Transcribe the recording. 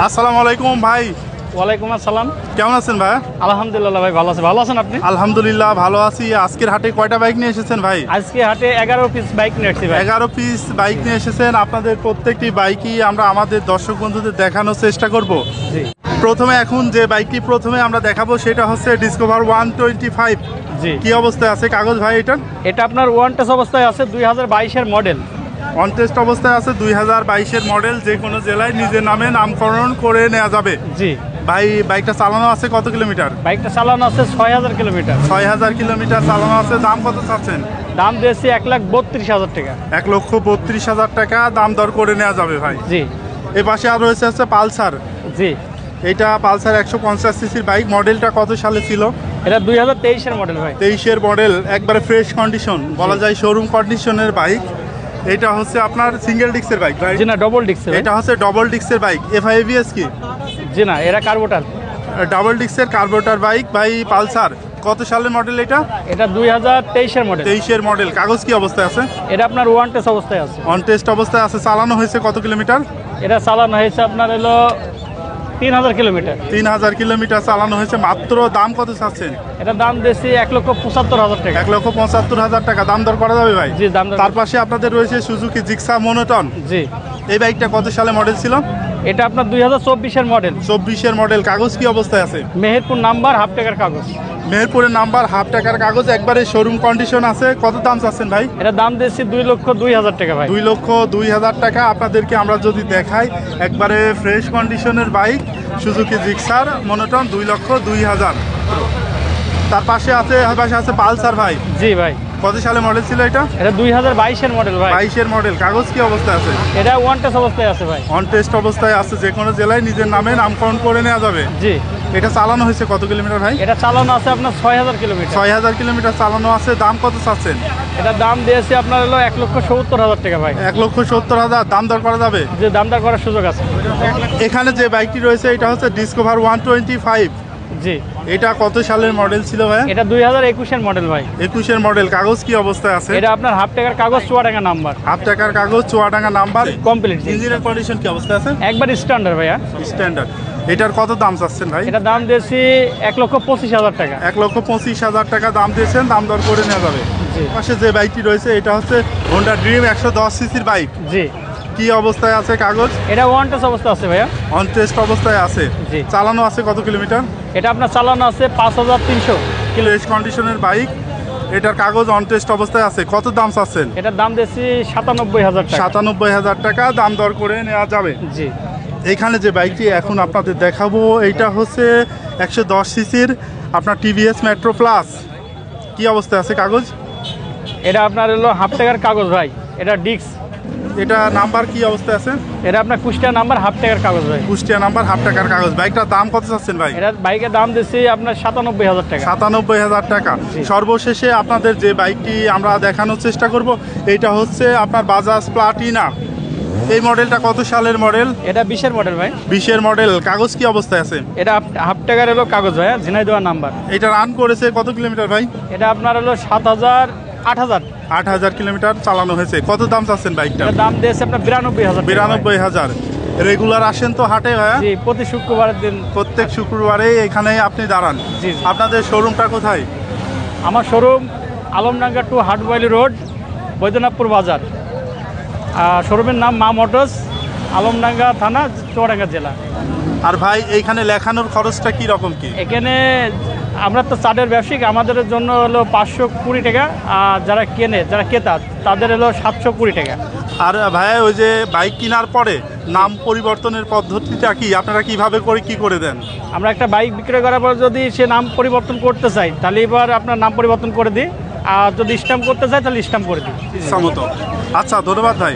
আসসালামু আলাইকুম ভাই। ওয়ালাইকুম আসসালাম। কেমন আছেন ভাই? আলহামদুলিল্লাহ ভাই, ভালো আছি। ভালো আছেন আপনি? আলহামদুলিল্লাহ ভালো আছি। আজকের হাটে কয়টা বাইক নিয়ে এসেছেন ভাই? আজকে হাটে 11 পিস বাইক নিয়ে এসেছি ভাই। 11 পিস বাইক নিয়ে এসেছেন। আপনাদের প্রত্যেকটি বাইকই আমরা আমাদের দর্শক বন্ধুদের দেখানোর চেষ্টা করব। জি প্রথমে এখন যে বাইকটি আমরা দেখাবো সেটা হচ্ছে ডিসকভার 125। জি। কি অবস্থায় আছে কাগজ ভাই এটার? এটা আপনার ওয়ান টেস্ট অবস্থায় আছে, 2022 এর মডেল। অন টেস্ট অবস্থায় আছে, 2022 মডেল। যে কোনো জেলায় নিজের নামে নামকরণ করে নেওয়া যাবে। জি ভাই বাইকটা চালানো আছে কত কিলোমিটার? বাইকটা চালানো আছে 6000 কিলোমিটার। 6000 কিলোমিটার চালানো আছে। দাম কত চাচ্ছেন? দাম দিয়েছি 1,32,000 টাকা। 1,32,000 টাকা দাম দর করে নেওয়া যাবে ভাই। জি। এই পাশে আর রয়েছে হচ্ছে পালসার। জি। এটা পালসার 150 সিসির বাইক। মডেলটা কত সালে ছিল? এটা 2023 এর মডেল ভাই। 23-এর মডেল, একবারে ফ্রেশ কন্ডিশন, বলা যায় শোরুম কন্ডিশনের বাইক। এটা হচ্ছে আপনার সিঙ্গেল ডিস্কের বাইক ভাই? জি না, ডবল ডিস্ক। এটা হচ্ছে ডবল ডিস্কের বাইক। FIBS কি? জি না, এরা কার্বোটার। ডাবল ডিস্কের কার্বোরেটর বাইক ভাই। পালসার কত সালের মডেল এটা? এটা 2023 এর মডেল। 23-এর মডেল। কাগজ কি অবস্থায় আছে? এটা আপনার ওয়ান টেস্ট অবস্থায় আছে। অন টেস্ট অবস্থায় আছে। চালানো হয়েছে কত কিলোমিটার? এটা চালানো হয়েছে আপনার হলো 3000 কিলোমিটার। 3000 কিলোমিটার চালানো হয়েছে মাত্র। দাম কত চাচ্ছেন? এটা দাম দিয়েছি 1,75,000 টাকা। 1,75,000 টাকা দাম দর করা যাবে ভাই? জি দাম দর। তার পাশে আপনাদের রয়েছে সুজুকি জিক্সার মনোটন। জি। এই বাইকটা কত সালে মডেল ছিল? এটা আপনার 2024 এর মডেল। 24-এর মডেল। কাগজ কি অবস্থায় আছে? মেহেরপুর নাম্বার, হাফ টাকার কাগজ। মেহেরপুরের নাম্বার, হাফ টাকার কাগজ, একবারে শোরুম কন্ডিশন আছে। কত দাম চাচ্ছেন ভাই? এটা দাম দিয়েছি 2,02,000 টাকা ভাই। 2,02,000 টাকা। আপনাদেরকে আমরা যদি দেখাই, একবারে ফ্রেশ কন্ডিশনের বাইক সুজুকি জিক্সার মনোটন, 2,02,000। তার পাশে আছে পালসার ভাই। জি ভাই। কত সালে মডেল ছিল এটা? এটা 2022 এর মডেল ভাই। 22-এর মডেল। কাগজ কি অবস্থায় আছে? এটা ওয়ান টেস্ট অবস্থায় আছে ভাই। অন টেস্ট অবস্থায় আছে। যে কোনো জেলায় নিজের নামে নামকরণ করে নেওয়া যাবে। জি। এটা চালানো হয়েছে কত কিলোমিটার ভাই? এটা চালানো আছে আপনার 6000 কিলোমিটার। 6000 কিলোমিটার চালানো আছে। দাম কত চাচ্ছেন? এটা দাম দিয়েছি আপনার হলো 1,70,000 টাকা ভাই। 1,70,000 দাম দর করা যাবে। যে দাম দর করার সুযোগ আছে। এখানে যে বাইকটি রয়েছে এটা হচ্ছে ডিসকভার 125। জি। এটা কত সালের মডেল ছিল ভাই? এটা 2021 এর মডেল ভাই। 21-এর মডেল। কাগজ কি অবস্থায় আছে? এটা আপনার হাফ টাকার কাগজ, চুয়াডাঙ্গা নাম্বার। হাফ টাকার কাগজ, চুয়াডাঙ্গা নাম্বার, কমপ্লিট। ইঞ্জিনের কন্ডিশন কি অবস্থায় আছে? একবার স্ট্যান্ডার্ড ভাইয়া। স্ট্যান্ডার্ড। এটার কত দাম চাচ্ছেন ভাই? এটা দাম দিয়েছি 1,25,000 টাকা। 1,25,000 টাকা দাম দিয়েছেন। দাম দর করে নেওয়া যাবে। জি। পাশে যে বাইকটি রয়েছে এটা হচ্ছে হোন্ডা ড্রিম 110 সিসির বাইক। জি। কি অবস্থায় আছে কাগজ? এটা ওয়ান টেস্ট অবস্থা আছে ভাইয়া। অন টেস্ট অবস্থায় আছে। জি। চালানো আছে কত কিলোমিটার? এটা আপনার চালানো আছে 5,300 ফ্রেশ কন্ডিশনের বাইক। এটার কাগজ অন টেস্ট অবস্থায় আছে। কত দাম চাচ্ছেন? এটার দাম দিয়েছি 97,000 টাকা। 97,000 টাকা দাম দর করে নেওয়া যাবে। জি। এখানে যে বাইকটি এখন আপনাদের দেখাবো এইটা হচ্ছে 110 সিসির আপনার TVS মেট্রো প্লাস। কি অবস্থায় আছে কাগজ? এটা আপনার হলো হাফ টাকার কাগজ ভাই। এটা ডিক্স। এটা নাম্বার কি অবস্থায় আছে? এটা আপনার কুষ্টিয়া নাম্বার, হাফ টাকার কাগজ ভাই। কুষ্টিয়া নাম্বার, হাফ টাকার কাগজ। বাইকটার দাম কত চাচ্ছেন ভাই? এটার বাইকের দাম দিচ্ছি আপনার 97,000 টাকা। 97,000 টাকা। জি। সর্বশেষে আপনাদের যে বাইকটি আমরা দেখানোর চেষ্টা করব এইটা হচ্ছে আপনার বাজাজ প্লাটিনা। এই মডেলটা কত সালের মডেল? এটা 20 এর মডেল ভাই। 20-এর মডেল। কাগজ কি অবস্থায় আছে? এটা হাফ টাকার হলো কাগজ ভাই, ঝিনাইদহ নাম্বার। এটা রান করেছে কত কিলোমিটার ভাই? এটা আপনার হলো 7,000 8,000। 8,000 কিলোমিটার চালানো হয়েছে। কত দাম চাচ্ছেন বাইকটা? এটার দাম দিয়েছে আপনার 92,000 টাকা। 92,000। রেগুলার আসেন তো হাটে ভাইয়া? জি, প্রতি শুক্রবারের দিন। প্রত্যেক শুক্রবারে এখানে আপনি দাঁড়ান। জি। আপনাদের শোরুমটা কোথায়? আমার showroom Alamdanga to Hatbaili road, Baidyanathpur বাজার। শোরুমের নাম মা মোটরস, আলমডাঙ্গা থানা, চুয়াডাঙ্গা জেলা। আর ভাই এইখানে লেখানোর খরচটা কি রকম কি? এখানে আমরা তো চার্টের ব্যবসায়িক, আমাদের জন্য হলো 520 টাকা। আর যারা ক্রেতা তাদের হলো 720 টাকা। আর ভাইয়া ওই যে বাইক কেনার পরে নাম পরিবর্তনের পদ্ধতিটা কি? আপনারা কিভাবে করে কি করে দেন? আমরা একটা বাইক বিক্রয় করার পর যদি সে নাম পরিবর্তন করতে চাই তাহলে এবার আপনার নাম পরিবর্তন করে দিই, আর যদি স্ট্যাম্প করতে চাই তাহলে স্ট্যাম্প করে দিই। ইচ্ছামতো। আচ্ছা, ধন্যবাদ ভাই।